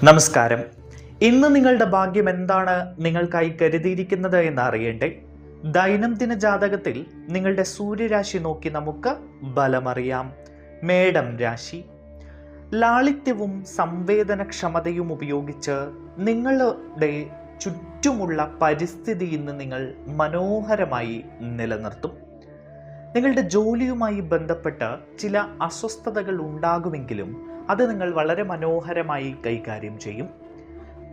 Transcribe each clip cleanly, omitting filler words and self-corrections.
നമസ്കാരം. ഇന്ന് നിങ്ങളുടെ ഭാഗ്യം എന്താണ് നിങ്ങൾക്കായി കരുതിയിരിക്കുന്നത് എന്ന് അറിയണ്ടേ? ദൈനംദിന ജാതകത്തിൽ നിങ്ങളുടെ സൂര്യരാശി നോക്കി നമുക്ക് ബലമറിയാം. മേടം രാശി. ലാളിത്യവും സംവേദനക്ഷമതയും ഉപയോഗിച്ച് നിങ്ങളുടെ ചുറ്റുമുള്ള പരിസ്ഥിതി ഇന്ന് നിങ്ങൾ മനോഹരമായി നിലനിർത്തും. നിങ്ങളുടെ ജോലിയുമായി ബന്ധപ്പെട്ട് ചില അസ്വസ്ഥതകൾ ഉണ്ടാകുമെങ്കിലും അത് നിങ്ങൾ വളരെ മനോഹരമായി കൈകാര്യം ചെയ്യും.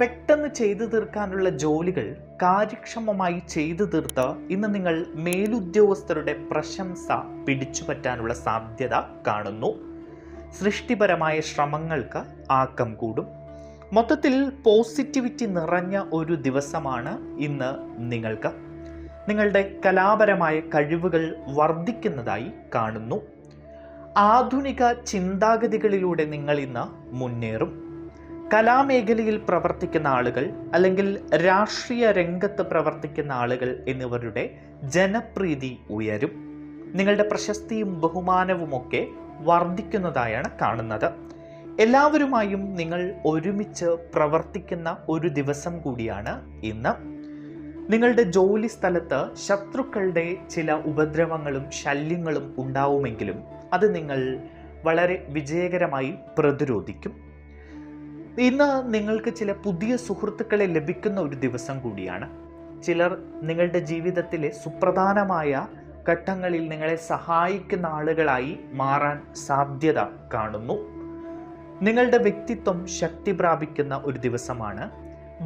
പെട്ടെന്ന് ചെയ്തു തീർക്കാനുള്ള ജോലികൾ കാര്യക്ഷമമായി ചെയ്തു തീർത്ത് ഇന്ന് നിങ്ങൾ മേലുദ്യോഗസ്ഥരുടെ പ്രശംസ പിടിച്ചുപറ്റാനുള്ള സാധ്യത കാണുന്നു. സൃഷ്ടിപരമായ ശ്രമങ്ങൾക്ക് ആക്കം കൂടും. മൊത്തത്തിൽ പോസിറ്റിവിറ്റി നിറഞ്ഞ ഒരു ദിവസമാണ് ഇന്ന് നിങ്ങൾക്ക്. നിങ്ങളുടെ കലാപരമായ കഴിവുകൾ വർദ്ധിക്കുന്നതായി കാണുന്നു. ആധുനിക ചിന്താഗതികളിലൂടെ നിങ്ങൾ ഇന്ന് മുന്നേറും. കലാമേഖലയിൽ പ്രവർത്തിക്കുന്ന ആളുകൾ അല്ലെങ്കിൽ രാഷ്ട്രീയ രംഗത്ത് പ്രവർത്തിക്കുന്ന ആളുകൾ എന്നിവരുടെ ജനപ്രീതി ഉയരും. നിങ്ങളുടെ പ്രശസ്തിയും ബഹുമാനവുമൊക്കെ വർദ്ധിക്കുന്നതായാണ് കാണുന്നത്. എല്ലാവരുമായും നിങ്ങൾ ഒരുമിച്ച് പ്രവർത്തിക്കുന്ന ഒരു ദിവസം കൂടിയാണ് ഇന്ന്. നിങ്ങളുടെ ജോലി സ്ഥലത്ത് ശത്രുക്കളുടെ ചില ഉപദ്രവങ്ങളും ശല്യങ്ങളും ഉണ്ടാവുമെങ്കിലും അത് നിങ്ങൾ വളരെ വിജയകരമായി പ്രതിരോധിക്കും. ഇന്ന് നിങ്ങൾക്ക് ചില പുതിയ സുഹൃത്തുക്കളെ ലഭിക്കുന്ന ഒരു ദിവസം കൂടിയാണ്. ചിലർ നിങ്ങളുടെ ജീവിതത്തിലെ സുപ്രധാനമായ ഘട്ടങ്ങളിൽ നിങ്ങളെ സഹായിക്കുന്ന ആളുകളായി മാറാൻ സാധ്യത കാണുന്നു. നിങ്ങളുടെ വ്യക്തിത്വം ശക്തി പ്രാപിക്കുന്ന ഒരു ദിവസമാണ്.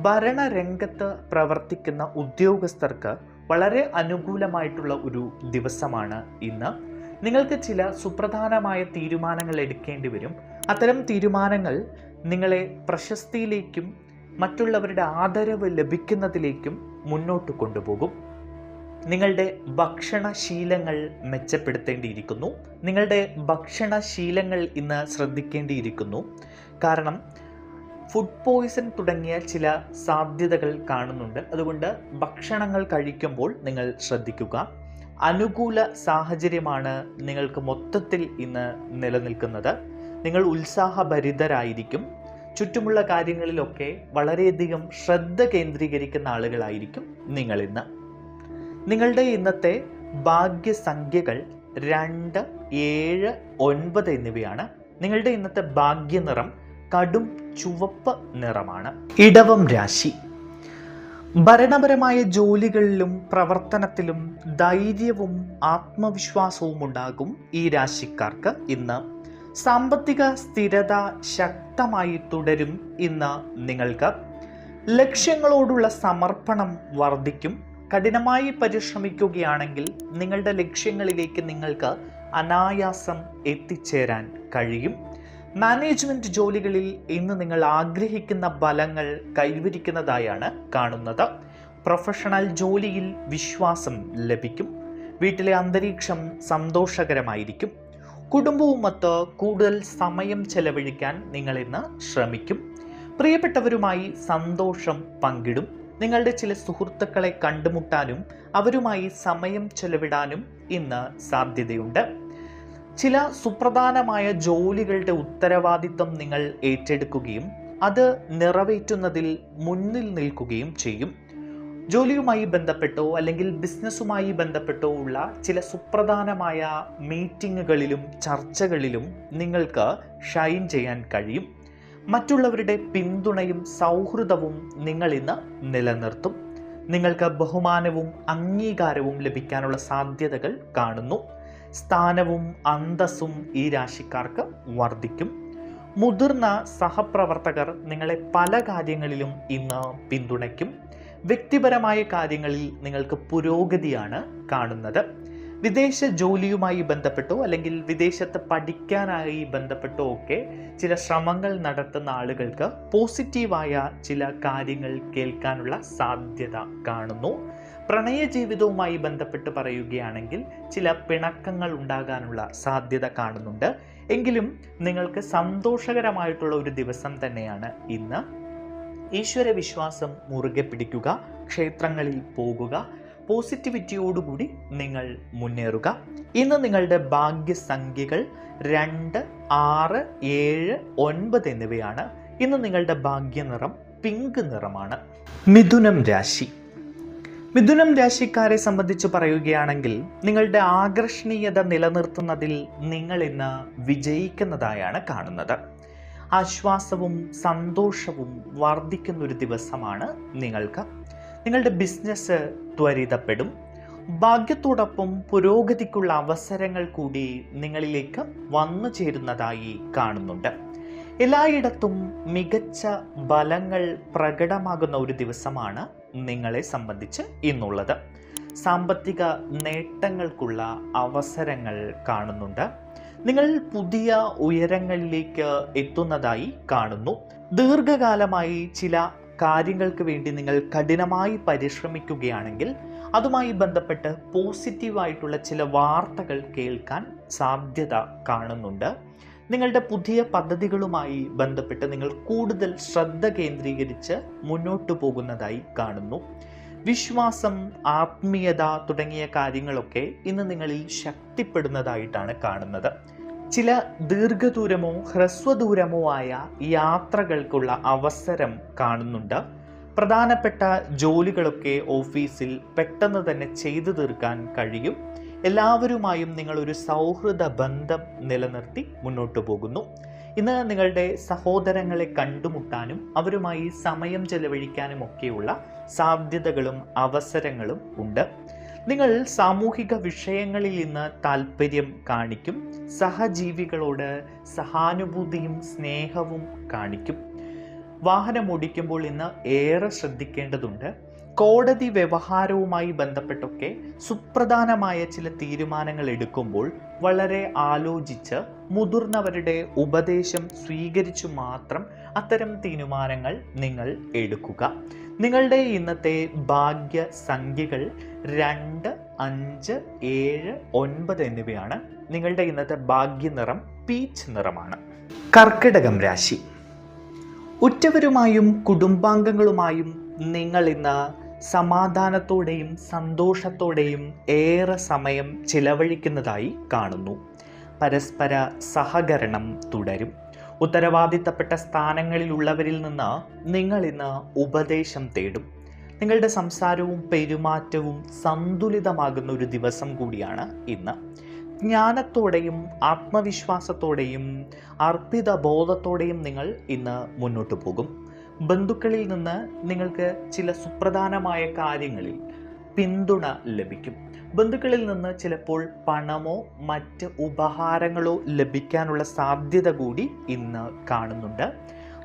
ഭരണരംഗത്ത് പ്രവർത്തിക്കുന്ന ഉദ്യോഗസ്ഥർക്ക് വളരെ അനുകൂലമായിട്ടുള്ള ഒരു ദിവസമാണ് ഇന്ന്. നിങ്ങൾക്ക് ചില സുപ്രധാനമായ തീരുമാനങ്ങൾ എടുക്കേണ്ടി വരും. അത്തരം തീരുമാനങ്ങൾ നിങ്ങളെ പ്രശസ്തിയിലേക്കും മറ്റുള്ളവരുടെ ആദരവ് ലഭിക്കുന്നതിലേക്കും മുന്നോട്ട് കൊണ്ടുപോകും. നിങ്ങളുടെ ഭക്ഷണശീലങ്ങൾ മെച്ചപ്പെടുത്തേണ്ടിയിരിക്കുന്നു. നിങ്ങളുടെ ഭക്ഷണശീലങ്ങൾ ഇന്ന് ശ്രദ്ധിക്കേണ്ടിയിരിക്കുന്നു. കാരണം ഫുഡ് പോയ്സൺ തുടങ്ങിയ ചില സാധ്യതകൾ കാണുന്നുണ്ട്. അതുകൊണ്ട് ഭക്ഷണങ്ങൾ കഴിക്കുമ്പോൾ നിങ്ങൾ ശ്രദ്ധിക്കുക. അനുകൂല സാഹചര്യമാണ് നിങ്ങൾക്ക് മൊത്തത്തിൽ ഇന്ന് നിലനിൽക്കുന്നത്. നിങ്ങൾ ഉത്സാഹഭരിതരായിരിക്കും. ചുറ്റുമുള്ള കാര്യങ്ങളിലൊക്കെ വളരെയധികം ശ്രദ്ധ കേന്ദ്രീകരിക്കുന്ന ആളുകളായിരിക്കും നിങ്ങൾ ഇന്ന്. നിങ്ങളുടെ ഇന്നത്തെ ഭാഗ്യസംഖ്യകൾ 2, 7, 9 എന്നിവയാണ്. നിങ്ങളുടെ ഇന്നത്തെ ഭാഗ്യനിറം കടും ചുവപ്പ് നിറമാണ്. ഇടവം രാശി. ഭരണപരമായ ജോലികളിലും പ്രവർത്തനത്തിലും ധൈര്യവും ആത്മവിശ്വാസവും ഉണ്ടാകും ഈ രാശിക്കാർക്ക് ഇന്ന്. സാമ്പത്തിക സ്ഥിരത ശക്തമായി തുടരും ഇന്ന് നിങ്ങൾക്ക്. ലക്ഷ്യങ്ങളോടുള്ള സമർപ്പണം വർദ്ധിക്കും. കഠിനമായി പരിശ്രമിക്കുകയാണെങ്കിൽ നിങ്ങളുടെ ലക്ഷ്യങ്ങളിലേക്ക് നിങ്ങൾക്ക് അനായാസം എത്തിച്ചേരാൻ കഴിയും. മാനേജ്മെന്റ് ജോലികളിൽ ഇന്ന് നിങ്ങൾ ആഗ്രഹിക്കുന്ന ഫലങ്ങൾ കൈവരിക്കുന്നതായാണ് കാണുന്നത്. പ്രൊഫഷണൽ ജോലിയിൽ വിശ്വാസം ലഭിക്കും. വീട്ടിലെ അന്തരീക്ഷം സന്തോഷകരമായിരിക്കും. കുടുംബവുമൊത്ത് കൂടുതൽ സമയം ചെലവഴിക്കാൻ നിങ്ങൾ ഇന്ന് ശ്രമിക്കും. പ്രിയപ്പെട്ടവരുമായി സന്തോഷം പങ്കിടും. നിങ്ങളുടെ ചില സുഹൃത്തുക്കളെ കണ്ടുമുട്ടാനും അവരുമായി സമയം ചെലവിടാനും ഇന്ന് സാധ്യതയുണ്ട്. ചില സുപ്രധാനമായ ജോലികളുടെ ഉത്തരവാദിത്വം നിങ്ങൾ ഏറ്റെടുക്കുകയും അത് നിറവേറ്റുന്നതിൽ മുന്നിൽ നിൽക്കുകയും ചെയ്യും. ജോലിയുമായി ബന്ധപ്പെട്ടോ അല്ലെങ്കിൽ ബിസിനസ്സുമായി ബന്ധപ്പെട്ടോ ഉള്ള ചില സുപ്രധാനമായ മീറ്റിങ്ങുകളിലും ചർച്ചകളിലും നിങ്ങൾക്ക് ഷൈൻ ചെയ്യാൻ കഴിയും. മറ്റുള്ളവരുടെ പിന്തുണയും സൗഹൃദവും നിങ്ങൾ ഇന്ന് നിലനിർത്തും. നിങ്ങൾക്ക് ബഹുമാനവും അംഗീകാരവും ലഭിക്കാനുള്ള സാധ്യതകൾ കാണുന്നു. സ്ഥാനവും അന്തസ്സും ഈ രാശിക്കാർക്ക് വർദ്ധിക്കും. മുതിർന്ന സഹപ്രവർത്തകർ നിങ്ങളെ പല കാര്യങ്ങളിലും ഇന്ന് പിന്തുണയ്ക്കും. വ്യക്തിപരമായ കാര്യങ്ങളിൽ നിങ്ങൾക്ക് പുരോഗതിയാണ് കാണുന്നത്. വിദേശ ജോലിയുമായി ബന്ധപ്പെട്ടോ അല്ലെങ്കിൽ വിദേശത്ത് പഠിക്കാനായി ബന്ധപ്പെട്ടോ ഒക്കെ ചില ശ്രമങ്ങൾ നടത്തുന്ന ആളുകൾക്ക് പോസിറ്റീവായ ചില കാര്യങ്ങൾ കേൾക്കാനുള്ള സാധ്യത കാണുന്നു. പ്രണയ ജീവിതവുമായി ബന്ധപ്പെട്ട് പറയുകയാണെങ്കിൽ ചില പിണക്കങ്ങൾ ഉണ്ടാകാനുള്ള സാധ്യത കാണുന്നുണ്ട്. എങ്കിലും നിങ്ങൾക്ക് സന്തോഷകരമായിട്ടുള്ള ഒരു ദിവസം തന്നെയാണ് ഇന്ന്. ഈശ്വര വിശ്വാസം മുറുകെ പിടിക്കുക. ക്ഷേത്രങ്ങളിൽ പോകുക. പോസിറ്റിവിറ്റിയോടുകൂടി നിങ്ങൾ മുന്നേറുക. ഇന്ന് നിങ്ങളുടെ ഭാഗ്യസംഖ്യകൾ 2, 6, 7, 9 എന്നിവയാണ്. ഇന്ന് നിങ്ങളുടെ ഭാഗ്യനിറം പിങ്ക് നിറമാണ്. മിഥുനം രാശി. മിഥുനം രാശിക്കാരെ സംബന്ധിച്ച് പറയുകയാണെങ്കിൽ നിങ്ങളുടെ ആകർഷണീയത നിലനിർത്തുന്നതിൽ നിങ്ങൾ ഇന്ന് വിജയിക്കുന്നതായാണ് കാണുന്നത്. ആശ്വാസവും സന്തോഷവും വർദ്ധിക്കുന്നൊരു ദിവസമാണ് നിങ്ങൾക്ക്. നിങ്ങളുടെ ബിസിനസ് ത്വരിതപ്പെടും. ഭാഗ്യത്തോടൊപ്പം പുരോഗതിക്കുള്ള അവസരങ്ങൾ കൂടി നിങ്ങളിലേക്ക് വന്നു ചേരുന്നതായി കാണുന്നുണ്ട്. എല്ലായിടത്തും മികച്ച ഫലങ്ങൾ പ്രകടമാകുന്ന ഒരു ദിവസമാണ് നിങ്ങളെ സംബന്ധിച്ച് ഇന്നുള്ളത്. സാമ്പത്തിക നേട്ടങ്ങൾക്കുള്ള അവസരങ്ങൾ കാണുന്നുണ്ട്. നിങ്ങൾ പുതിയ ഉയരങ്ങളിലേക്ക് എത്തുന്നതായി കാണുന്നു. ദീർഘകാലമായി ചില കാര്യങ്ങൾക്ക് വേണ്ടി നിങ്ങൾ കഠിനമായി പരിശ്രമിക്കുകയാണെങ്കിൽ അതുമായി ബന്ധപ്പെട്ട് പോസിറ്റീവായിട്ടുള്ള ചില വാർത്തകൾ കേൾക്കാൻ സാധ്യത കാണുന്നുണ്ട്. നിങ്ങളുടെ പുതിയ പദ്ധതികളുമായി ബന്ധപ്പെട്ട് നിങ്ങൾ കൂടുതൽ ശ്രദ്ധ കേന്ദ്രീകരിച്ച് മുന്നോട്ട് പോകുന്നതായി കാണുന്നു. വിശ്വാസം, ആത്മീയത തുടങ്ങിയ കാര്യങ്ങളൊക്കെ ഇന്ന് നിങ്ങളിൽ ശക്തിപ്പെടുന്നതായിട്ടാണ് കാണുന്നത്. ചില ദീർഘദൂരമോ ഹ്രസ്വദൂരമോ ആയ യാത്രകൾക്കുള്ള അവസരം കാണുന്നുണ്ട്. പ്രധാനപ്പെട്ട ജോലികളൊക്കെ ഓഫീസിൽ പെട്ടെന്ന് തന്നെ ചെയ്തു തീർക്കാൻ കഴിയും. എല്ലാവരുമായും നിങ്ങളൊരു സൗഹൃദ ബന്ധം നിലനിർത്തി മുന്നോട്ട് പോകുന്നു. ഇന്ന് നിങ്ങളുടെ സഹോദരങ്ങളെ കണ്ടുമുട്ടാനും അവരുമായി സമയം ചെലവഴിക്കാനും ഒക്കെയുള്ള സാധ്യതകളും അവസരങ്ങളും ഉണ്ട്. നിങ്ങൾ സാമൂഹിക വിഷയങ്ങളിൽ ഇന്ന് താല്പര്യം കാണിക്കും. സഹജീവികളോട് സഹാനുഭൂതിയും സ്നേഹവും കാണിക്കും. വാഹനം ഓടിക്കുമ്പോൾ ഇന്ന് ഏറെ ശ്രദ്ധിക്കേണ്ടതുണ്ട്. കോടതി വ്യവഹാരവുമായി ബന്ധപ്പെട്ടൊക്കെ സുപ്രധാനമായ ചില തീരുമാനങ്ങൾ എടുക്കുമ്പോൾ വളരെ ആലോചിച്ച് മുതിർന്നവരുടെ ഉപദേശം സ്വീകരിച്ചു മാത്രം അത്തരം തീരുമാനങ്ങൾ നിങ്ങൾ എടുക്കുക. നിങ്ങളുടെ ഇന്നത്തെ ഭാഗ്യ സംഖ്യകൾ 2, 5, 7, 9 എന്നിവയാണ്. നിങ്ങളുടെ ഇന്നത്തെ ഭാഗ്യനിറം പീച്ച് നിറമാണ്. കർക്കിടകം രാശി. ഉറ്റവരുമായും കുടുംബാംഗങ്ങളുമായും നിങ്ങൾ ഇന്ന് സമാധാനത്തോടെയും സന്തോഷത്തോടെയും ഏറെ സമയം ചിലവഴിക്കുന്നതായി കാണുന്നു. പരസ്പര സഹകരണം തുടരും. ഉത്തരവാദിത്തപ്പെട്ട സ്ഥാനങ്ങളിലുള്ളവരിൽ നിന്ന് നിങ്ങൾ ഇന്ന് ഉപദേശം തേടും. നിങ്ങളുടെ സംസാരവും പെരുമാറ്റവും സന്തുലിതമാകുന്ന ഒരു ദിവസം കൂടിയാണ് ഇന്ന്. ജ്ഞാനത്തോടെയും ആത്മവിശ്വാസത്തോടെയും അർപ്പിത ബോധത്തോടെയും നിങ്ങൾ ഇന്ന് മുന്നോട്ട് പോകും. ബന്ധുക്കളിൽ നിന്ന് നിങ്ങൾക്ക് ചില സുപ്രധാനമായ കാര്യങ്ങളിൽ പിന്തുണ ലഭിക്കും. ബന്ധുക്കളിൽ നിന്ന് ചിലപ്പോൾ പണമോ മറ്റ് ഉപഹാരങ്ങളോ ലഭിക്കാനുള്ള സാധ്യത കൂടി ഇന്ന് കാണുന്നുണ്ട്.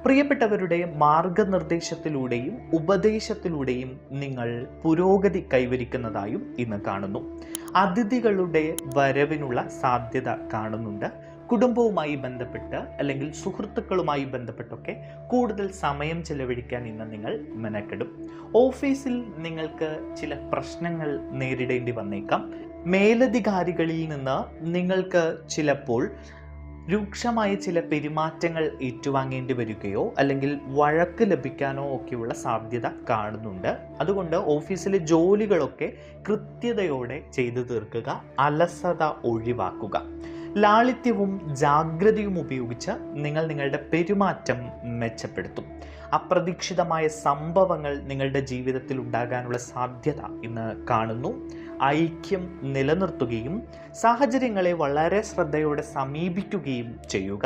പ്രിയപ്പെട്ടവരുടെ മാർഗനിർദ്ദേശത്തിലൂടെയും ഉപദേശത്തിലൂടെയും നിങ്ങൾ പുരോഗതി കൈവരിക്കുന്നതായും ഇന്ന് കാണുന്നു. അതിഥികളുടെ വരവിനുള്ള സാധ്യത കാണുന്നുണ്ട്. കുടുംബവുമായി ബന്ധപ്പെട്ട് അല്ലെങ്കിൽ സുഹൃത്തുക്കളുമായി ബന്ധപ്പെട്ടൊക്കെ കൂടുതൽ സമയം ചെലവഴിക്കാൻ ഇന്ന് നിങ്ങൾ മെനക്കെടും. ഓഫീസിൽ നിങ്ങൾക്ക് ചില പ്രശ്നങ്ങൾ നേരിടേണ്ടി വന്നേക്കാം. മേലധികാരികളിൽ നിന്ന് നിങ്ങൾക്ക് ചിലപ്പോൾ രൂക്ഷമായ ചില പെരുമാറ്റങ്ങൾ ഏറ്റുവാങ്ങേണ്ടി വരികയോ അല്ലെങ്കിൽ വഴക്ക് ലഭിക്കാനോ ഒക്കെയുള്ള സാധ്യത കാണുന്നുണ്ട്. അതുകൊണ്ട് ഓഫീസിലെ ജോലികളൊക്കെ കൃത്യതയോടെ ചെയ്തു തീർക്കുക. അലസത ഒഴിവാക്കുക. ലാളിത്യവും ജാഗ്രതയും ഉപയോഗിച്ച് നിങ്ങൾ നിങ്ങളുടെ പെരുമാറ്റം മെച്ചപ്പെടുത്തും. അപ്രതീക്ഷിതമായ സംഭവങ്ങൾ നിങ്ങളുടെ ജീവിതത്തിൽ ഉണ്ടാകാനുള്ള സാധ്യത ഇന്ന് കാണുന്നു. ഐക്യം നിലനിർത്തുകയും സാഹചര്യങ്ങളെ വളരെ ശ്രദ്ധയോടെ സമീപിക്കുകയും ചെയ്യുക.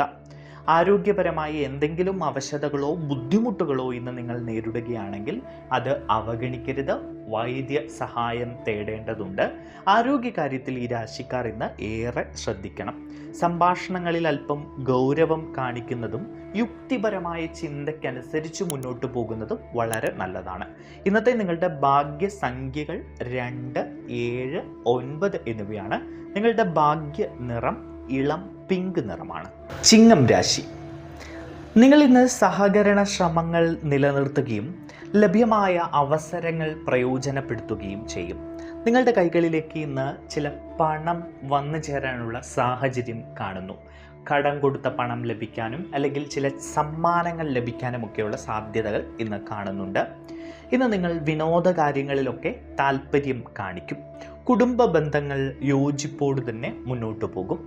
ആരോഗ്യപരമായി എന്തെങ്കിലും അവശതകളോ ബുദ്ധിമുട്ടുകളോ ഇന്ന് നിങ്ങൾ നേരിടുകയാണെങ്കിൽ അത് അവഗണിക്കരുത്. വൈദ്യ സഹായം തേടേണ്ടതുണ്ട്. ആരോഗ്യകാര്യത്തിൽ ഈ രാശിക്കാർ ഇന്ന് ഏറെ ശ്രദ്ധിക്കണം. സംഭാഷണങ്ങളിൽ അല്പം ഗൗരവം കാണിക്കുന്നതും യുക്തിപരമായ ചിന്തയ്ക്കനുസരിച്ച് മുന്നോട്ട് പോകുന്നതും വളരെ നല്ലതാണ്. ഇന്നത്തെ നിങ്ങളുടെ ഭാഗ്യസംഖ്യകൾ 2, 7, 9 എന്നിവയാണ്. നിങ്ങളുടെ ഭാഗ്യ നിറം ഇളം പിങ്ക് നിറമാണ്. ചിങ്ങം രാശി. നിങ്ങൾ ഇന്ന് സഹകരണ ശ്രമങ്ങൾ നിലനിർത്തുകയും ലഭ്യമായ അവസരങ്ങൾ പ്രയോജനപ്പെടുത്തുകയും ചെയ്യും. നിങ്ങളുടെ കൈകളിലേക്ക് ഇന്ന് ചില പണം വന്നു ചേരാനുള്ള സാഹചര്യം കാണുന്നു. കടം കൊടുത്ത പണം ലഭിക്കാനും അല്ലെങ്കിൽ ചില സമ്മാനങ്ങൾ ലഭിക്കാനും ഒക്കെയുള്ള സാധ്യതകൾ ഇന്ന് കാണുന്നുണ്ട്. ഇന്ന് നിങ്ങൾ വിനോദ കാര്യങ്ങളിലൊക്കെ താല്പര്യം കാണിക്കും. കുടുംബ ബന്ധങ്ങൾ യോജിപ്പോട് തന്നെ മുന്നോട്ട് പോകും.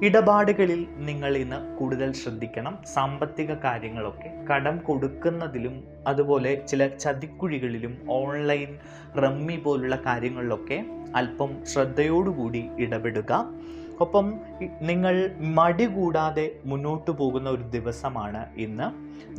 ഇടപാടുകളിൽ നിങ്ങൾ ഇന്ന് കൂടുതൽ ശ്രദ്ധിക്കണം. സാമ്പത്തിക കാര്യങ്ങളൊക്കെ കടം കൊടുക്കുന്നതിലും അതുപോലെ ചില ചതിക്കുഴികളിലും ഓൺലൈൻ റമ്മി പോലുള്ള കാര്യങ്ങളിലൊക്കെ അല്പം ശ്രദ്ധയോടുകൂടി ഇടപെടുക. ഒപ്പം നിങ്ങൾ മടി കൂടാതെ മുന്നോട്ട് പോകുന്ന ഒരു ദിവസമാണ് ഇന്ന്.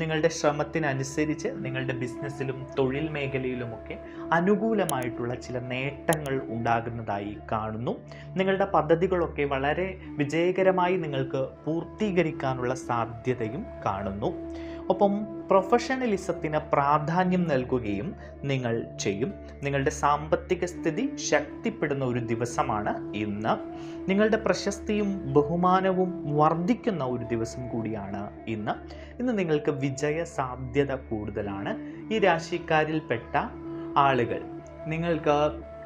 നിങ്ങളുടെ ശ്രമത്തിനനുസരിച്ച് നിങ്ങളുടെ ബിസിനസ്സിലും തൊഴിൽ മേഖലയിലുമൊക്കെ അനുകൂലമായിട്ടുള്ള ചില നേട്ടങ്ങൾ ഉണ്ടാകുന്നതായി കാണുന്നു. നിങ്ങളുടെ പദ്ധതികളൊക്കെ വളരെ വിജയകരമായി നിങ്ങൾക്ക് പൂർത്തീകരിക്കാനുള്ള സാധ്യതയും കാണുന്നു. ഒപ്പം പ്രൊഫഷണലിസത്തിന് പ്രാധാന്യം നൽകുകയും നിങ്ങൾ ചെയ്യും. നിങ്ങളുടെ സാമ്പത്തിക സ്ഥിതി ശക്തിപ്പെടുന്ന ഒരു ദിവസമാണ് ഇന്ന്. നിങ്ങളുടെ പ്രശസ്തിയും ബഹുമാനവും വർദ്ധിക്കുന്ന ഒരു ദിവസം കൂടിയാണ് ഇന്ന്. ഇന്ന് നിങ്ങൾക്ക് വിജയ സാധ്യത കൂടുതലാണ്. ഈ രാശിക്കാരിൽപ്പെട്ട ആളുകൾ നിങ്ങൾക്ക്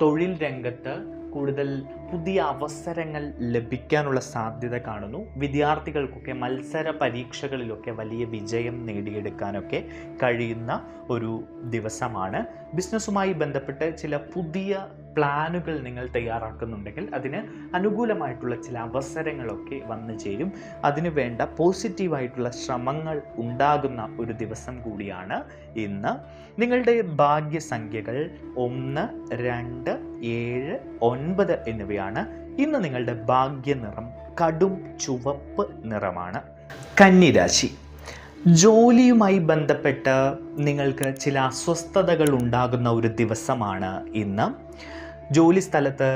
തൊഴിൽ രംഗത്ത് കൂടുതൽ പുതിയ അവസരങ്ങൾ ലഭിക്കാനുള്ള സാധ്യത കാണുന്നു. വിദ്യാർത്ഥികൾക്കൊക്കെ മത്സര പരീക്ഷകളിലൊക്കെ വലിയ വിജയം നേടിയെടുക്കാനൊക്കെ കഴിയുന്ന ഒരു ദിവസമാണ്. ബിസിനസ്സുമായി ബന്ധപ്പെട്ട് ചില പുതിയ പ്ലാനുകൾ നിങ്ങൾ തയ്യാറാക്കുന്നുണ്ടെങ്കിൽ അതിന് അനുകൂലമായിട്ടുള്ള ചില അവസരങ്ങളൊക്കെ വന്നു ചേരും. അതിനു വേണ്ട പോസിറ്റീവായിട്ടുള്ള ശ്രമങ്ങൾ ഉണ്ടാകുന്ന ഒരു ദിവസം കൂടിയാണ് ഇന്ന്. നിങ്ങളുടെ ഭാഗ്യസംഖ്യകൾ 1, 2, 7, 9 എന്നിവയാണ്. ഇന്ന് നിങ്ങളുടെ ഭാഗ്യനിറം കടും ചുവപ്പ് നിറമാണ്. കന്നിരാശി. ജോലിയുമായി ബന്ധപ്പെട്ട് നിങ്ങൾക്ക് ചില അസ്വസ്ഥതകൾ ഉണ്ടാകുന്ന ഒരു ദിവസമാണ് ഇന്ന്. ജോലി സ്ഥലത്ത്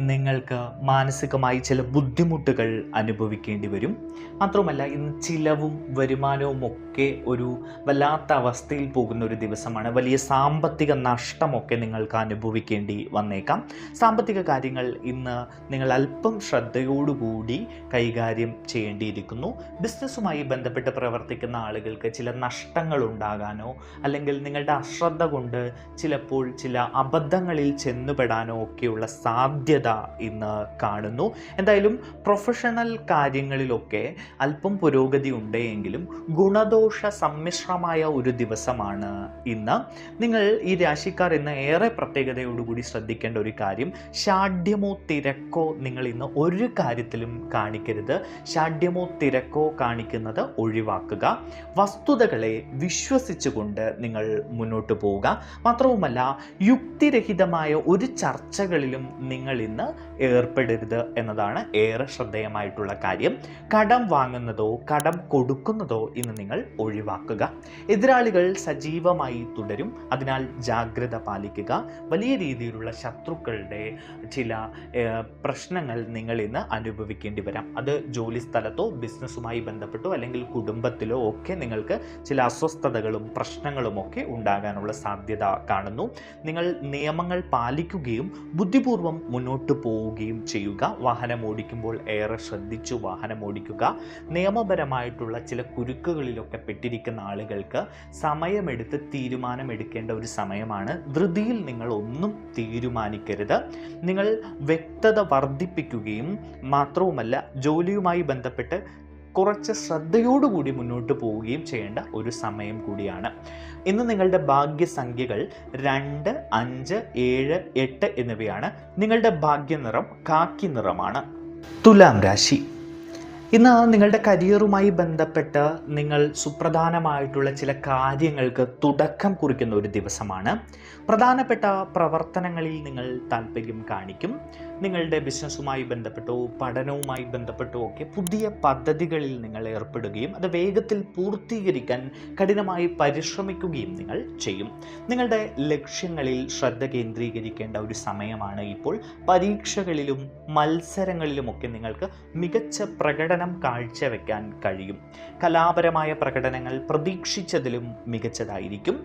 നിങ്ങൾക്ക് മാനസികമായി ചില ബുദ്ധിമുട്ടുകൾ അനുഭവിക്കേണ്ടി വരും. മാത്രമല്ല ഇന്ന് ചിലവും വരുമാനവും ഒക്കെ ഒരു വല്ലാത്ത അവസ്ഥയിൽ പോകുന്ന ഒരു ദിവസമാണ്. വലിയ സാമ്പത്തിക നഷ്ടമൊക്കെ നിങ്ങൾക്ക് അനുഭവിക്കേണ്ടി വന്നേക്കാം. സാമ്പത്തിക കാര്യങ്ങൾ ഇന്ന് നിങ്ങൾ അല്പം ശ്രദ്ധയോടുകൂടി കൈകാര്യം ചെയ്യേണ്ടിയിരിക്കുന്നു. ബിസിനസ്സുമായി ബന്ധപ്പെട്ട് പ്രവർത്തിക്കുന്ന ആളുകൾക്ക് ചില നഷ്ടങ്ങൾ ഉണ്ടാകാനോ അല്ലെങ്കിൽ നിങ്ങളുടെ അശ്രദ്ധ കൊണ്ട് ചിലപ്പോൾ ചില അബദ്ധങ്ങളിൽ ചെന്നുപെടാനോ ഒക്കെയുള്ള സാധ്യത ഇന്ന് കാണുന്നു. എന്തായാലും പ്രൊഫഷണൽ കാര്യങ്ങളിലൊക്കെ അല്പം പുരോഗതി ഉണ്ടെങ്കിലും ഗുണദോഷ സമ്മിശ്രമായ ഒരു ദിവസമാണ് ഇന്ന്. നിങ്ങൾ ഈ രാശിക്കാർ ഇന്ന് ഏറെ പ്രത്യേകതയോടുകൂടി ശ്രദ്ധിക്കേണ്ട ഒരു കാര്യം, ഷാഢ്യമോ തിരക്കോ നിങ്ങൾ ഇന്ന് ഒരു കാര്യത്തിലും കാണിക്കരുത്. ഷാഢ്യമോ തിരക്കോ കാണിക്കുന്നത് ഒഴിവാക്കുക. വസ്തുതകളെ വിശ്വസിച്ചുകൊണ്ട് നിങ്ങൾ മുന്നോട്ട് പോവുക. മാത്രവുമല്ല യുക്തിരഹിതമായ ഒരു ചർച്ചകളിലും നിങ്ങൾ ഇന്ന് ഏർപ്പെടരുത് എന്നതാണ് ഏറെ ശ്രദ്ധേയമായിട്ടുള്ള കാര്യം. കടം വാങ്ങുന്നതോ കടം കൊടുക്കുന്നതോ ഇന്ന് നിങ്ങൾ ഒഴിവാക്കുക. എതിരാളികൾ സജീവമായി തുടരും, അതിനാൽ ജാഗ്രത പാലിക്കുക. വലിയ രീതിയിലുള്ള ശത്രുക്കളുടെ ചില പ്രശ്നങ്ങൾ നിങ്ങൾ ഇന്ന് അനുഭവിക്കേണ്ടി വരാം. അത് ജോലി സ്ഥലത്തോ ബിസിനസ്സുമായി ബന്ധപ്പെട്ടോ അല്ലെങ്കിൽ കുടുംബത്തിലോ ഒക്കെ നിങ്ങൾക്ക് ചില അസ്വസ്ഥതകളും പ്രശ്നങ്ങളും ഒക്കെ ഉണ്ടാകാനുള്ള സാധ്യത കാണുന്നു. നിങ്ങൾ നിയമങ്ങൾ പാലിക്കുകയും ബുദ്ധിപൂർവം മുന്നോട്ട് പോവുകയും ചെയ്യുക. വാഹനം ഓടിക്കുമ്പോൾ ഏറെ ശ്രദ്ധിച്ചു വാഹനം ഓടിക്കുക. നിയമപരമായിട്ടുള്ള ചില കുരുക്കുകളിലൊക്കെ പെട്ടിരിക്കുന്ന ആളുകൾക്ക് സമയമെടുത്ത് തീരുമാനമെടുക്കേണ്ട ഒരു സമയമാണ്. ധൃതിയിൽ നിങ്ങൾ ഒന്നും തീരുമാനിക്കരുത്. നിങ്ങൾ വ്യക്തത വർദ്ധിപ്പിക്കുകയും മാത്രവുമല്ല ജോലിയുമായി ബന്ധപ്പെട്ട് കുറച്ച് ശ്രദ്ധയോടുകൂടി മുന്നോട്ട് പോവുകയും ചെയ്യേണ്ട ഒരു സമയം കൂടിയാണ്. ഇന്ന് നിങ്ങളുടെ ഭാഗ്യസംഖ്യകൾ 2, 5, 7, 8 എന്നിവയാണ്. നിങ്ങളുടെ ഭാഗ്യനിറം കാക്കി നിറമാണ്. തുലാം രാശി. ഇന്ന് നിങ്ങളുടെ കരിയറുമായി ബന്ധപ്പെട്ട് നിങ്ങൾ സുപ്രധാനമായിട്ടുള്ള ചില കാര്യങ്ങൾക്ക് തുടക്കം കുറിക്കുന്ന ഒരു ദിവസമാണ്. പ്രധാനപ്പെട്ട പ്രവർത്തനങ്ങളിൽ നിങ്ങൾ താല്പര്യം കാണിക്കും. നിങ്ങളുടെ ബിസിനസ്സുമായി ബന്ധപ്പെട്ടോ പഠനവുമായി ബന്ധപ്പെട്ടോ ഒക്കെ പുതിയ പദ്ധതികളിൽ നിങ്ങൾ ഏർപ്പെടുകയും അത് വേഗത്തിൽ പൂർത്തീകരിക്കാൻ കഠിനമായി പരിശ്രമിക്കുകയും നിങ്ങൾ ചെയ്യും. നിങ്ങളുടെ ലക്ഷ്യങ്ങളിൽ ശ്രദ്ധ കേന്ദ്രീകരിക്കേണ്ട ഒരു സമയമാണ് ഇപ്പോൾ. പരീക്ഷകളിലും മത്സരങ്ങളിലുമൊക്കെ നിങ്ങൾക്ക് മികച്ച പ്രകടനം കാഴ്ചവെക്കാൻ കഴിയും. കലാപരമായ പ്രകടനങ്ങൾ പ്രതീക്ഷിച്ചതിലും മികച്ചതായിരിക്കും.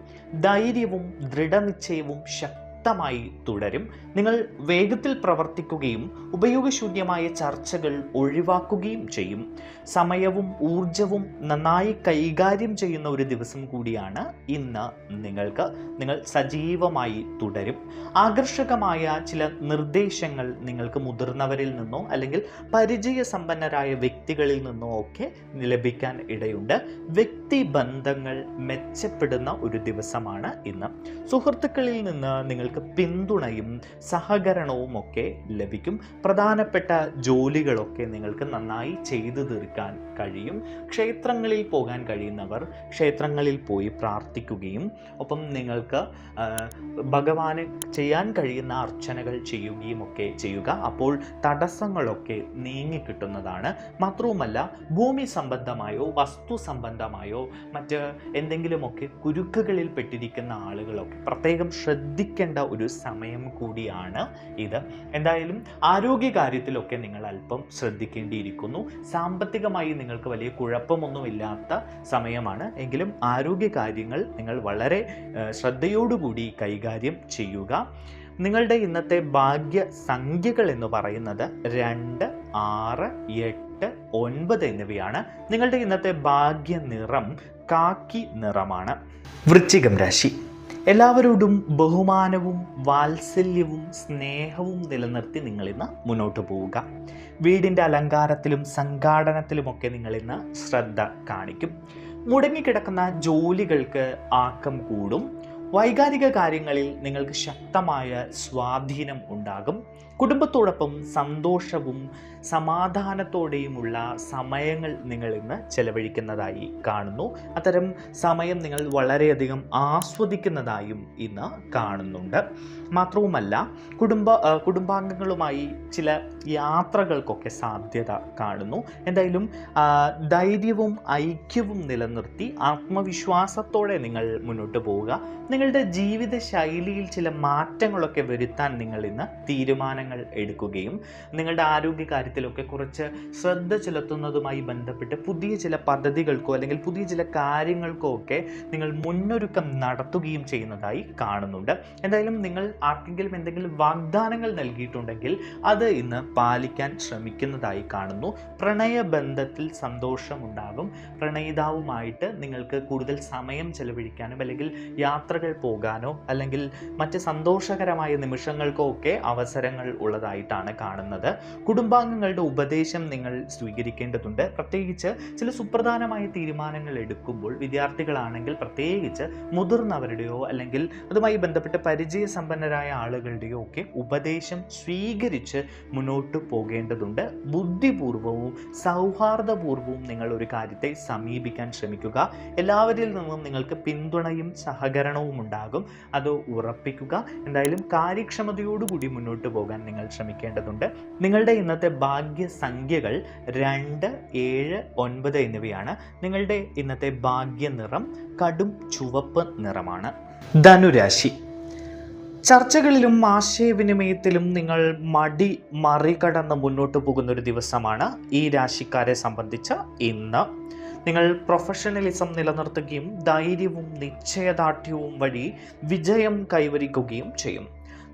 ധൈര്യവും ദൃഢനിശ്ചയവും ശക്തമായി തുടരും. നിങ്ങൾ വേഗത്തിൽ പ്രവർത്തിക്കുകയും ഉപയോഗശൂന്യമായ ചർച്ചകൾ ഒഴിവാക്കുകയും ചെയ്യും. സമയവും ഊർജവും നന്നായി കൈകാര്യം ചെയ്യുന്ന ഒരു ദിവസം കൂടിയാണ് ഇന്ന്. നിങ്ങൾ സജീവമായി തുടരും. ആകർഷകമായ ചില നിർദ്ദേശങ്ങൾ നിങ്ങൾക്ക് മുതിർന്നവരിൽ നിന്നോ അല്ലെങ്കിൽ പരിചയസമ്പന്നരായ വ്യക്തികളിൽ നിന്നോ ഒക്കെ ലഭിക്കാൻ ഇടയുണ്ട്. വ്യക്തിബന്ധങ്ങൾ മെച്ചപ്പെടുന്ന ഒരു ദിവസമാണ് ഇന്ന്. സുഹൃത്തുക്കളിൽ നിന്ന് നിങ്ങൾക്ക് നിങ്ങൾക്ക് പിന്തുണയും സഹകരണവും ഒക്കെ ലഭിക്കും. പ്രധാനപ്പെട്ട ജോലികളൊക്കെ നിങ്ങൾക്ക് നന്നായി ചെയ്തു തീർക്കാൻ കഴിയും. ക്ഷേത്രങ്ങളിൽ പോകാൻ കഴിയുന്നവർ ക്ഷേത്രങ്ങളിൽ പോയി പ്രാർത്ഥിക്കുകയും ഒപ്പം നിങ്ങൾക്ക് ഭഗവാന് ചെയ്യാൻ കഴിയുന്ന അർച്ചനകൾ ചെയ്യുകയും ഒക്കെ ചെയ്യുക. അപ്പോൾ തടസ്സങ്ങളൊക്കെ നീങ്ങിക്കിട്ടുന്നതാണ്. മാത്രവുമല്ല, ഭൂമി സംബന്ധമായോ വസ്തു സംബന്ധമായോ മറ്റ് എന്തെങ്കിലുമൊക്കെ കുരുക്കുകളിൽ പെട്ടിരിക്കുന്ന ആളുകളൊക്കെ പ്രത്യേകം ശ്രദ്ധിക്കേണ്ട ഒരു സമയം കൂടിയാണ് ഇത്. എന്തായാലും ആരോഗ്യകാര്യത്തിലൊക്കെ നിങ്ങൾ അല്പം ശ്രദ്ധിക്കേണ്ടിയിരിക്കുന്നു. സാമ്പത്തികമായി നിങ്ങൾക്ക് വലിയ കുഴപ്പമൊന്നുമില്ലാത്ത സമയമാണ്. എങ്കിലും ആരോഗ്യകാര്യങ്ങൾ നിങ്ങൾ വളരെ ശ്രദ്ധയോടുകൂടി കൈകാര്യം ചെയ്യുക. നിങ്ങളുടെ ഇന്നത്തെ ഭാഗ്യ സംഖ്യകൾ എന്ന് പറയുന്നത് 2, 6, 8, 9 എന്നിവയാണ്. നിങ്ങളുടെ ഇന്നത്തെ ഭാഗ്യ നിറം കാക്കി നിറമാണ്. വൃശ്ചികം രാശി. എല്ലാവരോടും ബഹുമാനവും വാത്സല്യവും സ്നേഹവും നിലനിർത്തി നിങ്ങളിന്ന് മുന്നോട്ട് പോവുക. വീടിൻ്റെ അലങ്കാരത്തിലും സംഘാടനത്തിലുമൊക്കെ നിങ്ങളിന്ന് ശ്രദ്ധ കാണിക്കും. മുടങ്ങിക്കിടക്കുന്ന ജോലികൾക്ക് ആക്കം കൂടും. വൈകാരിക കാര്യങ്ങളിൽ നിങ്ങൾക്ക് ശക്തമായ സ്വാധീനം ഉണ്ടാകും. കുടുംബത്തോടൊപ്പം സന്തോഷവും സമാധാനത്തോടെയുമുള്ള സമയങ്ങൾ നിങ്ങൾ ഇന്ന് ചെലവഴിക്കുന്നതായി കാണുന്നു. അത്തരം സമയം നിങ്ങൾ വളരെയധികം ആസ്വദിക്കുന്നതായും ഇന്ന് കാണുന്നുണ്ട്. മാത്രവുമല്ല, കുടുംബാംഗങ്ങളുമായി ചില യാത്രകൾക്കൊക്കെ സാധ്യത കാണുന്നു. എന്തായാലും ധൈര്യവും ഐക്യവും നിലനിർത്തി ആത്മവിശ്വാസത്തോടെ നിങ്ങൾ മുന്നോട്ട് പോവുക. നിങ്ങളുടെ ജീവിത ശൈലിയിൽ ചില മാറ്റങ്ങളൊക്കെ വരുത്താൻ നിങ്ങൾ ഇന്ന് തീരുമാനങ്ങൾ എടുക്കുകയും നിങ്ങളുടെ ആരോഗ്യകാര്യത്തിലൊക്കെ കുറച്ച് ശ്രദ്ധ ചെലുത്തുന്നതുമായി ബന്ധപ്പെട്ട് പുതിയ ചില പദ്ധതികൾക്കോ അല്ലെങ്കിൽ പുതിയ ചില കാര്യങ്ങൾക്കോ ഒക്കെ നിങ്ങൾ മുന്നൊരുക്കം നടത്തുകയും ചെയ്യുന്നതായി കാണുന്നുണ്ട്. എന്തായാലും നിങ്ങൾ ആർക്കെങ്കിലും എന്തെങ്കിലും വാഗ്ദാനങ്ങൾ നൽകിയിട്ടുണ്ടെങ്കിൽ അത് ഇന്ന് പാലിക്കാൻ ശ്രമിക്കുന്നതായി കാണുന്നു. പ്രണയബന്ധത്തിൽ സന്തോഷമുണ്ടാകും. പ്രണയിതാവുമായിട്ട് നിങ്ങൾക്ക് കൂടുതൽ സമയം ചെലവഴിക്കാനും അല്ലെങ്കിൽ യാത്രകൾ പോകാനോ അല്ലെങ്കിൽ മറ്റ് സന്തോഷകരമായ നിമിഷങ്ങൾക്കോ ഒക്കെ അവസരങ്ങൾ ഉള്ളതായിട്ടാണ് കാണുന്നത്. കുടുംബാംഗങ്ങളുടെ ഉപദേശം നിങ്ങൾ സ്വീകരിക്കേണ്ടതുണ്ട്. പ്രത്യേകിച്ച് ചില സുപ്രധാനമായ തീരുമാനങ്ങൾ എടുക്കുമ്പോൾ വിദ്യാർത്ഥികളാണെങ്കിൽ പ്രത്യേകിച്ച് മുതിർന്നവരുടെയോ അല്ലെങ്കിൽ അതുമായി ബന്ധപ്പെട്ട് പരിചയസമ്പന്നരായ ആളുകളുടെയോ ഒക്കെ ഉപദേശം സ്വീകരിച്ച് മുന്നോട്ട് പോകേണ്ടതുണ്ട്. ബുദ്ധിപൂർവവും സൗഹാർദ്ദപൂർവവും നിങ്ങൾ ഒരു കാര്യത്തെ സമീപിക്കാൻ ശ്രമിക്കുക. എല്ലാവരിൽ നിന്നും നിങ്ങൾക്ക് പിന്തുണയും സഹകരണവും ഉണ്ടാകും. അത് ഉറപ്പിക്കുക. എന്തായാലും കാര്യക്ഷമതയോടുകൂടി മുന്നോട്ട് പോകാൻ നിങ്ങൾ ശ്രമിക്കേണ്ടതുണ്ട്. നിങ്ങളുടെ ഇന്നത്തെ ഭാഗ്യ സംഖ്യകൾ 2, 7, 9 എന്നിവയാണ്. നിങ്ങളുടെ ഇന്നത്തെ ഭാഗ്യ നിറം കടും ചുവപ്പ് നിറമാണ്. ധനുരാശി. ചർച്ചകളിലും ആശയവിനിമയത്തിലും നിങ്ങൾ മറികടന്ന് മുന്നോട്ട് പോകുന്ന ഒരു ദിവസമാണ് ഈ രാശിക്കാരെ സംബന്ധിച്ച് ഇന്ന്. നിങ്ങൾ പ്രൊഫഷണലിസം നിലനിർത്തുകയും ധൈര്യവും നിശ്ചയദാർഢ്യവും വഴി വിജയം കൈവരിക്കുകയും ചെയ്യും.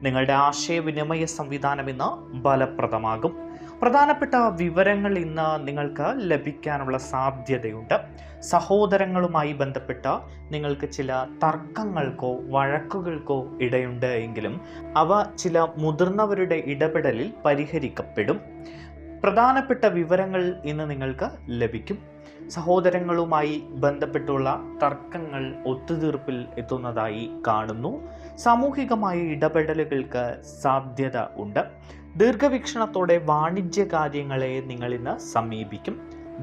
നിങ്ങളുടെ ആശയവിനിമയ സംവിധാനം ഇന്ന് ഫലപ്രദമാകും. പ്രധാനപ്പെട്ട വിവരങ്ങൾ ഇന്ന് നിങ്ങൾക്ക് ലഭിക്കാനുള്ള സാധ്യതയുണ്ട്. സഹോദരങ്ങളുമായി ബന്ധപ്പെട്ട നിങ്ങൾക്ക് ചില തർക്കങ്ങൾക്കോ വഴക്കുകൾക്കോ ഇടയുണ്ട് എങ്കിലും അവ ചില മുതിർന്നവരുടെ ഇടപെടലിൽ പരിഹരിക്കപ്പെടും. പ്രധാനപ്പെട്ട വിവരങ്ങൾ ഇന്ന് നിങ്ങൾക്ക് ലഭിക്കും. സഹോദരങ്ങളുമായി ബന്ധപ്പെട്ടുള്ള തർക്കങ്ങൾ ഒത്തുതീർപ്പിൽ എത്തുന്നതായി കാണുന്നു. സാമൂഹികമായ ഇടപെടലുകൾക്ക് സാധ്യത ഉണ്ട്. ദീർഘവീക്ഷണത്തോടെ വാണിജ്യ കാര്യങ്ങളെ നിങ്ങൾ ഇന്ന് സമീപിക്കും.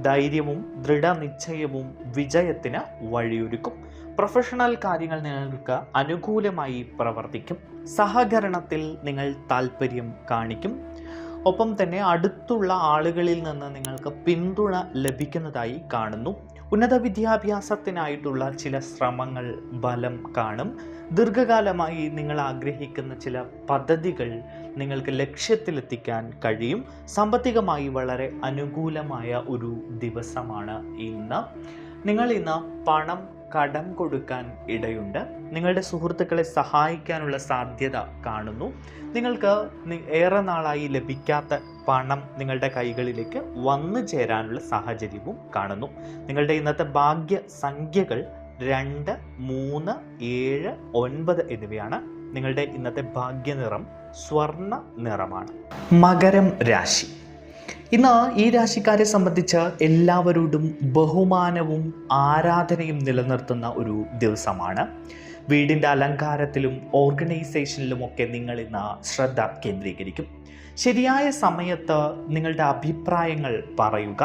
ധൈര്യവും ദൃഢനിശ്ചയവും വിജയത്തിന് വഴിയൊരുക്കും. പ്രൊഫഷണൽ കാര്യങ്ങൾ നിങ്ങൾക്ക് അനുകൂലമായി പ്രവർത്തിക്കും. സഹകരണത്തിൽ നിങ്ങൾ താല്പര്യം കാണിക്കും. ഒപ്പം തന്നെ അടുത്തുള്ള ആളുകളിൽ നിന്ന് നിങ്ങൾക്ക് പിന്തുണ ലഭിക്കുന്നതായി കാണുന്നു. ഉന്നത വിദ്യാഭ്യാസത്തിനായിട്ടുള്ള ചില ശ്രമങ്ങൾ ഫലം കാണും. ദീർഘകാലമായി നിങ്ങൾ ആഗ്രഹിക്കുന്ന ചില പദ്ധതികൾ നിങ്ങൾക്ക് ലക്ഷ്യത്തിലെത്തിക്കാൻ കഴിയും. സാമ്പത്തികമായി വളരെ അനുകൂലമായ ഒരു ദിവസമാണ് ഇന്ന്. നിങ്ങൾ ഇന്ന് പണം കടം കൊടുക്കാൻ ഇടയുണ്ട്. നിങ്ങളുടെ സുഹൃത്തുക്കളെ സഹായിക്കാനുള്ള സാധ്യത കാണുന്നു. നിങ്ങൾക്ക് ഏറെ നാളായി ലഭിക്കാത്ത പണം നിങ്ങളുടെ കൈകളിലേക്ക് വന്നു ചേരാനുള്ള സാഹചര്യവും കാണുന്നു. നിങ്ങളുടെ ഇന്നത്തെ ഭാഗ്യ സംഖ്യകൾ 2, 3, 7, 9 എന്നിവയാണ്. നിങ്ങളുടെ ഇന്നത്തെ ഭാഗ്യ നിറം സ്വർണ്ണ നിറമാണ്. മകരം രാശി. ഇന്ന് ഈ രാശിക്കാരെ സംബന്ധിച്ച് എല്ലാവരോടും ബഹുമാനവും ആരാധനയും നിലനിർത്തുന്ന ഒരു ദിവസമാണ്. വീടിൻ്റെ അലങ്കാരത്തിലും ഓർഗനൈസേഷനിലും ഒക്കെ നിങ്ങൾ ഇന്ന് ശ്രദ്ധ കേന്ദ്രീകരിക്കും. ശരിയായ സമയത്ത് നിങ്ങളുടെ അഭിപ്രായങ്ങൾ പറയുക.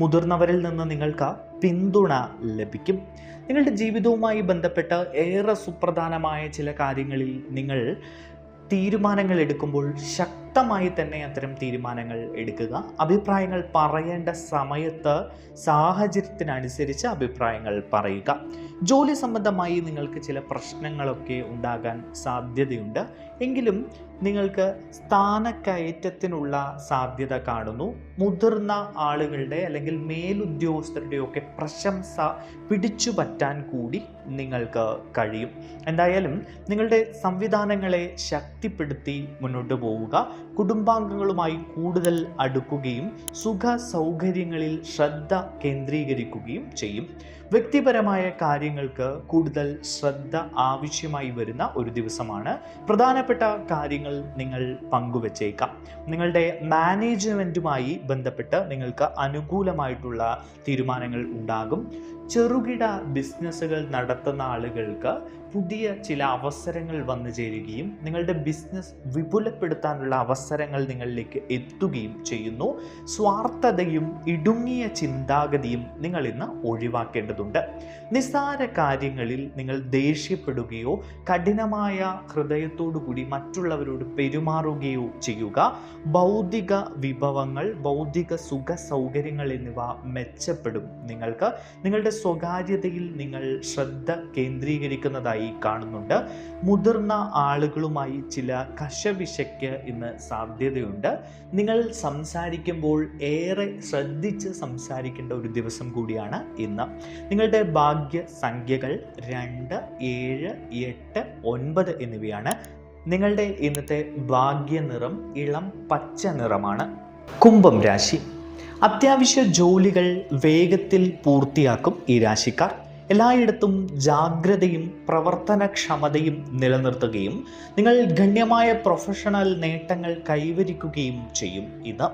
മുതിർന്നവരിൽ നിന്ന് നിങ്ങൾക്ക് പിന്തുണ ലഭിക്കും. നിങ്ങളുടെ ജീവിതവുമായി ബന്ധപ്പെട്ട് ഏറെ സുപ്രധാനമായ ചില കാര്യങ്ങളിൽ നിങ്ങൾ തീരുമാനങ്ങൾ എടുക്കുമ്പോൾ ശക്തമായി തന്നെ അത്തരം തീരുമാനങ്ങൾ എടുക്കുക. അഭിപ്രായങ്ങൾ പറയേണ്ട സമയത്ത് സാഹചര്യത്തിനനുസരിച്ച് അഭിപ്രായങ്ങൾ പറയുക. ജോലി സംബന്ധമായി നിങ്ങൾക്ക് ചില പ്രശ്നങ്ങളൊക്കെ ഉണ്ടാകാൻ സാധ്യതയുണ്ട്. എങ്കിലും നിങ്ങൾക്ക് സ്ഥാനക്കയറ്റത്തിനുള്ള സാധ്യത കാണുന്നു. മുതിർന്ന ആളുകളുടെ അല്ലെങ്കിൽ മേലുദ്യോഗസ്ഥരുടെയൊക്കെ പ്രശംസ പിടിച്ചു പറ്റാൻ കൂടി നിങ്ങൾക്ക് കഴിയും. എന്തായാലും നിങ്ങളുടെ സംവിധാനങ്ങളെ ശക്തിപ്പെടുത്തി മുന്നോട്ട് പോവുക. കുടുംബാംഗങ്ങളുമായി കൂടുതൽ അടുക്കുകയും സുഖ സൗകര്യങ്ങളിൽ ശ്രദ്ധ കേന്ദ്രീകരിക്കുകയും ചെയ്യും. വ്യക്തിപരമായ കാര്യങ്ങൾക്ക് കൂടുതൽ ശ്രദ്ധ ആവശ്യമായി വരുന്ന ഒരു ദിവസമാണ്. പ്രധാനപ്പെട്ട കാര്യങ്ങൾ നിങ്ങൾ പങ്കുവച്ചേക്കാം. നിങ്ങളുടെ മാനേജ്മെൻറ്റുമായി ബന്ധപ്പെട്ട് നിങ്ങൾക്ക് അനുകൂലമായിട്ടുള്ള തീരുമാനങ്ങൾ ഉണ്ടാകും. ചെറുകിട ബിസിനസ്സുകൾ നടത്തുന്ന ആളുകൾക്ക് പുതിയ ചില അവസരങ്ങൾ വന്നു ചേരുകയും നിങ്ങളുടെ ബിസിനസ് വിപുലപ്പെടുത്താനുള്ള അവസരങ്ങൾ നിങ്ങളിലേക്ക് എത്തുകയും ചെയ്യുന്നു. സ്വാർത്ഥതയും ഇടുങ്ങിയ ചിന്താഗതിയും നിങ്ങൾ ഇന്ന് ഒഴിവാക്കേണ്ടതുണ്ട്. നിസ്സാര കാര്യങ്ങളിൽ നിങ്ങൾ ദേഷ്യപ്പെടുകയോ കഠിനമായ ഹൃദയത്തോടുകൂടി മറ്റുള്ളവരോട് പെരുമാറുകയോ ചെയ്യുക. ഭൗതിക വിഭവങ്ങൾ, ഭൗതിക സുഖ സൗകര്യങ്ങൾ എന്നിവ മെച്ചപ്പെടും. നിങ്ങൾക്ക് നിങ്ങളുടെ സ്വകാര്യതയിൽ നിങ്ങൾ ശ്രദ്ധ കേന്ദ്രീകരിക്കുന്നതായി കാണുന്നുണ്ട്. മുതിർന്ന ആളുകളുമായി ചില കശവിശയ്ക്ക് ഇന്ന് സാധ്യതയുണ്ട്. നിങ്ങൾ സംസാരിക്കുമ്പോൾ ഏറെ ശ്രദ്ധിച്ച് സംസാരിക്കേണ്ട ഒരു ദിവസം കൂടിയാണ് ഇന്ന്. നിങ്ങളുടെ ഭാഗ്യ സംഖ്യകൾ 2, 7, 8, 9 എന്നിവയാണ്. നിങ്ങളുടെ ഇന്നത്തെ ഭാഗ്യ നിറം ഇളം പച്ച നിറമാണ്. കുംഭം രാശി. അത്യാവശ്യ ജോലികൾ വേഗത്തിൽ പൂർത്തിയാക്കും ഈ രാശിക്കാർ. എല്ലായിടത്തും ജാഗ്രതയും പ്രവർത്തനക്ഷമതയും നിലനിർത്തുകയും നിങ്ങൾ ഗണ്യമായ പ്രൊഫഷണൽ നേട്ടങ്ങൾ കൈവരിക്കുകയും ചെയ്യും. ഇത്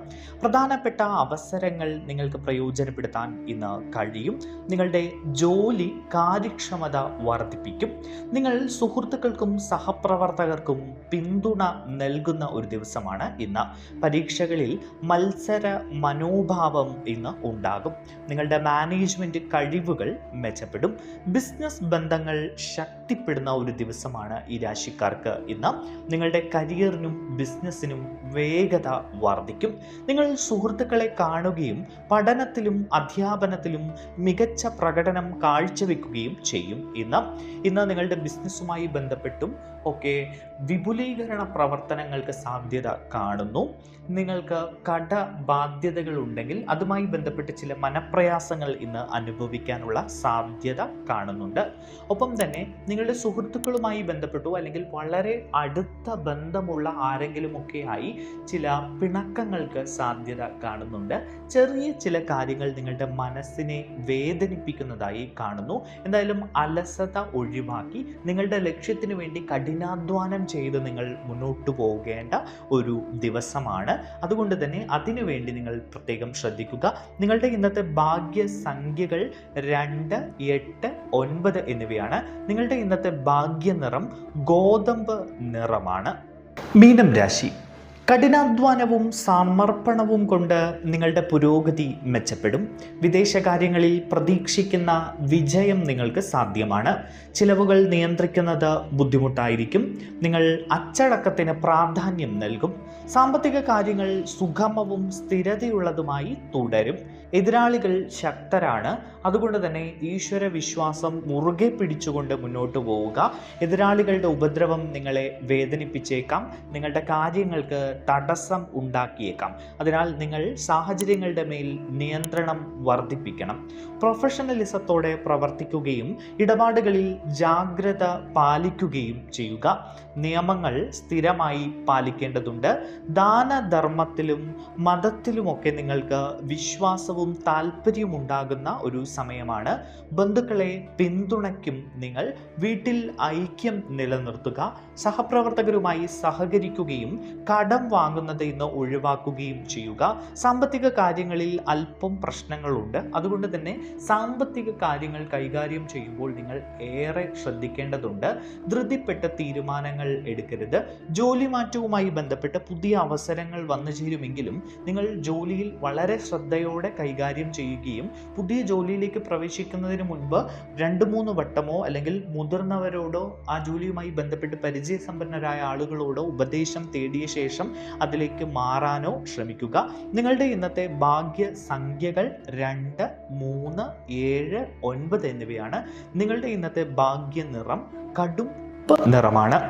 പ്രധാനപ്പെട്ട അവസരങ്ങൾ നിങ്ങൾക്ക് പ്രയോജനപ്പെടുത്താൻ ഇന്ന് കഴിയും. നിങ്ങളുടെ ജോലി കാര്യക്ഷമത വർദ്ധിപ്പിക്കും. നിങ്ങൾ സുഹൃത്തുക്കൾക്കും സഹപ്രവർത്തകർക്കും പിന്തുണ നൽകുന്ന ഒരു ദിവസമാണ് ഇന്ന്. പരീക്ഷകളിൽ മത്സര മനോഭാവം ഇന്ന് ഉണ്ടാകും. നിങ്ങളുടെ മാനേജ്മെൻറ്റ് കഴിവുകൾ മെച്ചപ്പെടും. ബിസിനസ് ബന്ധങ്ങൾ ശക്തിപ്പെടുന്ന ഒരു ദിവസമാണ് ഈ രാശിക്കാർക്ക് ഇന്ന്. നിങ്ങളുടെ കരിയറിനും ബിസിനസ്സിനും വേഗത വർദ്ധിക്കും. നിങ്ങൾ സുഹൃത്തുക്കളെ കാണുകയും പഠനത്തിലും അധ്യാപനത്തിലും മികച്ച പ്രകടനം കാഴ്ചവെക്കുകയും ചെയ്യും. ഇന്ന് നിങ്ങളുടെ ബിസിനസ്സുമായി ബന്ധപ്പെട്ടും ഒക്കെ വിപുലീകരണ പ്രവർത്തനങ്ങൾക്ക് സാധ്യത കാണുന്നു. നിങ്ങൾക്ക് കടബാധ്യതകൾ ഉണ്ടെങ്കിൽ അതുമായി ബന്ധപ്പെട്ട് ചില മനപ്രയാസങ്ങൾ ഇന്ന് അനുഭവിക്കാനുള്ള സാധ്യത കാണുന്നുണ്ട്. ഒപ്പം തന്നെ നിങ്ങളുടെ സുഹൃത്തുക്കളുമായി ബന്ധപ്പെട്ടു അല്ലെങ്കിൽ വളരെ അടുത്ത ബന്ധമുള്ള ആരെങ്കിലുമൊക്കെ ആയി ചില പിണക്കങ്ങൾക്ക് സാധ്യത കാണുന്നുണ്ട്. ചെറിയ ചില കാര്യങ്ങൾ നിങ്ങളുടെ മനസ്സിനെ വേദനിപ്പിക്കുന്നതായി കാണുന്നു. എന്തായാലും അലസത ഒഴിവാക്കി നിങ്ങളുടെ ലക്ഷ്യത്തിന് വേണ്ടി കഠിനാധ്വാനം ചെയ്ത് നിങ്ങൾ മുന്നോട്ട് പോകേണ്ട ഒരു ദിവസമാണ്. അതുകൊണ്ട് തന്നെ അതിനുവേണ്ടി നിങ്ങൾ പ്രത്യേകം ശ്രദ്ധിക്കുക. നിങ്ങളുടെ ഇന്നത്തെ ഭാഗ്യ സംഖ്യകൾ 2, 8, 9 എന്നിവയാണ്. നിങ്ങളുടെ ഇന്നത്തെ ഭാഗ്യ നിറം ഗോതമ്പ് നിറമാണ്. മീനം രാശി. കഠിനാധ്വാനവും സമർപ്പണവും കൊണ്ട് നിങ്ങളുടെ പുരോഗതി മെച്ചപ്പെടും. വിദേശകാര്യങ്ങളിൽ പ്രതീക്ഷിക്കുന്ന വിജയം നിങ്ങൾക്ക് സാധ്യമാണ്. ചിലവുകൾ നിയന്ത്രിക്കുന്നത് ബുദ്ധിമുട്ടായിരിക്കും. നിങ്ങൾ അച്ചടക്കത്തിന് പ്രാധാന്യം നൽകും. സാമ്പത്തിക കാര്യങ്ങൾ സുഗമവും സ്ഥിരതയുള്ളതുമായി തുടരും. എതിരാളികൾ ശക്തരാണ്. അതുകൊണ്ട് തന്നെ ഈശ്വര വിശ്വാസം മുറുകെ പിടിച്ചുകൊണ്ട് മുന്നോട്ട് പോവുക. എതിരാളികളുടെ ഉപദ്രവം നിങ്ങളെ വേദനിപ്പിച്ചേക്കാം. നിങ്ങളുടെ കാര്യങ്ങൾക്ക് തടസ്സം ഉണ്ടാക്കിയേക്കാം. അതിനാൽ നിങ്ങൾ സാഹചര്യങ്ങളുടെ മേൽ നിയന്ത്രണം വർദ്ധിപ്പിക്കണം. പ്രൊഫഷണലിസത്തോടെ പ്രവർത്തിക്കുകയും ഇടപാടുകളിൽ ജാഗ്രത പാലിക്കുകയും ചെയ്യുക. നിയമങ്ങൾ സ്ഥിരമായി പാലിക്കേണ്ടതുണ്ട്. ദാനധർമ്മത്തിലും മതത്തിലുമൊക്കെ നിങ്ങൾക്ക് വിശ്വാസവും താല്പര്യവും ഉണ്ടാകുന്ന ഒരു സമയമാണ്. ബന്ധുക്കളെ പിന്തുണയ്ക്കും നിങ്ങൾ. വീട്ടിൽ ഐക്യം നിലനിർത്തുക. സഹപ്രവർത്തകരുമായി സഹകരിക്കുകയും കടം വാങ്ങുന്നത് ഇന്ന് ഒഴിവാക്കുകയും ചെയ്യുക. സാമ്പത്തിക കാര്യങ്ങളിൽ അല്പം പ്രശ്നങ്ങളുണ്ട്, അതുകൊണ്ട് തന്നെ സാമ്പത്തിക കാര്യങ്ങൾ കൈകാര്യം ചെയ്യുമ്പോൾ നിങ്ങൾ ഏറെ ശ്രദ്ധിക്കേണ്ടതുണ്ട്. ധൃതിപ്പെട്ട തീരുമാനങ്ങൾ എടുക്കരുത്. ജോലി മാറ്റവുമായി ബന്ധപ്പെട്ട് പുതിയ അവസരങ്ങൾ വന്നു ചേരുമെങ്കിലും നിങ്ങൾ ജോലിയിൽ വളരെ ശ്രദ്ധയോടെ കൈകാര്യം ചെയ്യുകയും പുതിയ ജോലിയിലേക്ക് പ്രവേശിക്കുന്നതിന് മുൻപ് 2-3 വട്ടമോ അല്ലെങ്കിൽ മുതിർന്നവരോടോ ആ ജോലിയുമായി ബന്ധപ്പെട്ട് പരിചയസമ്പന്നരായ ആളുകളോടോ ഉപദേശം തേടിയ ശേഷം അതിലേക്ക് മാറാനോ ശ്രമിക്കുക. നിങ്ങളുടെ ഇന്നത്തെ ഭാഗ്യ സംഖ്യകൾ 2, 3, 7, 9 എന്നിവയാണ്. നിങ്ങളുടെ ഇന്നത്തെ ഭാഗ്യ നിറം കടും നിറമാണ്.